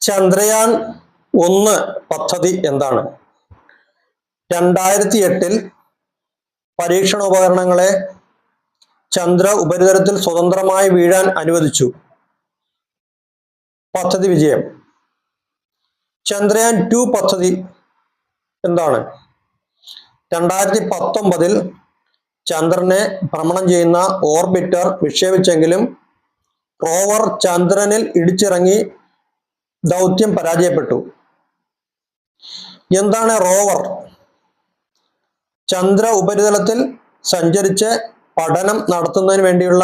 ചന്ദ്രയാൻ 1 പദ്ധതി എന്താണ്? 2008 പരീക്ഷണ ഉപകരണങ്ങളെ ചന്ദ്ര ഉപരിതലത്തിൽ സ്വതന്ത്രമായി വീഴാൻ അനുവദിച്ചു. പദ്ധതി വിജയം. ചന്ദ്രയാൻ 2 പദ്ധതി എന്താണ്? 2019 ചന്ദ്രനെ ഭ്രമണം ചെയ്യുന്ന ഓർബിറ്റർ വിക്ഷേപിച്ചെങ്കിലും റോവർ ചന്ദ്രനിൽ ഇടിച്ചിറങ്ങി ദൗത്യം പരാജയപ്പെട്ടു. എന്താണ് റോവർ? ചന്ദ്ര ഉപരിതലത്തിൽ സഞ്ചരിച്ച് പഠനം നടത്തുന്നതിന് വേണ്ടിയുള്ള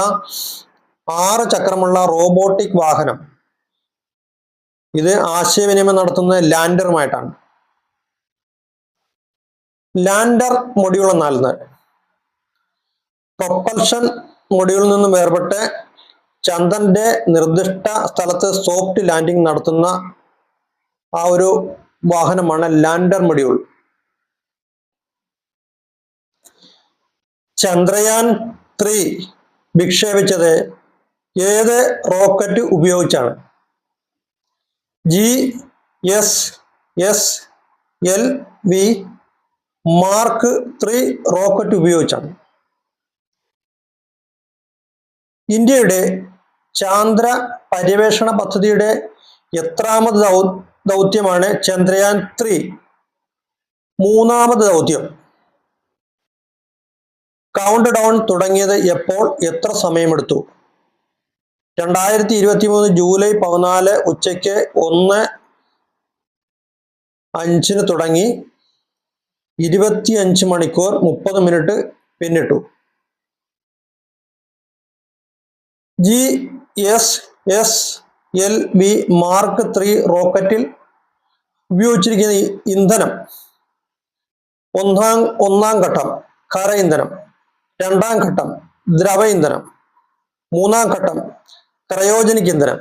6 ചക്രമുള്ള റോബോട്ടിക് വാഹനം. ഇത് ആശയവിനിമയം നടത്തുന്നത് ലാൻഡറുമായിട്ടാണ്. ലാൻഡർ മൊഡ്യൂൾ എന്നാൽ പ്രൊപ്പൽഷൻ മൊഡ്യൂളിൽ നിന്നും വേർപെട്ട് ചന്ദ്രന്റെ നിർദ്ദിഷ്ട സ്ഥലത്ത് സോഫ്റ്റ് ലാൻഡിംഗ് നടത്തുന്ന ആ ഒരു വാഹനമാണ് ലാൻഡർ മൊഡ്യൂൾ. ചന്ദ്രയാൻ 3 വിക്ഷേപിച്ചത് ഏത് റോക്കറ്റ് ഉപയോഗിച്ചാണ്? GSSLV മാർക്ക് 3 റോക്കറ്റ് ഉപയോഗിച്ചാണ്. ഇന്ത്യയുടെ ചാന്ദ്ര പര്യവേഷണ പദ്ധതിയുടെ എത്രാമത് ദൗത്യമാണ് ചന്ദ്രയാൻ 3? 3ാമത് ദൗത്യം. കൗണ്ട് ഡൗൺ തുടങ്ങിയത് എപ്പോൾ? എത്ര സമയമെടുത്തു? 2023 ജൂലൈ 14 ഉച്ചയ്ക്ക് 1:05 തുടങ്ങി 25 മണിക്കൂർ 30 മിനിറ്റ് പിന്നിട്ടു. GSSLV മാർക്ക് 3 റോക്കറ്റിൽ ഉപയോഗിച്ചിരിക്കുന്ന ഇന്ധനം ഒന്നാം ഘട്ടം ഖര ഇന്ധനം, 2ാം ഘട്ടം ദ്രവ ഇന്ധനം, 3ാം ഘട്ടം ക്രയോജനിക് ഇന്ധനം.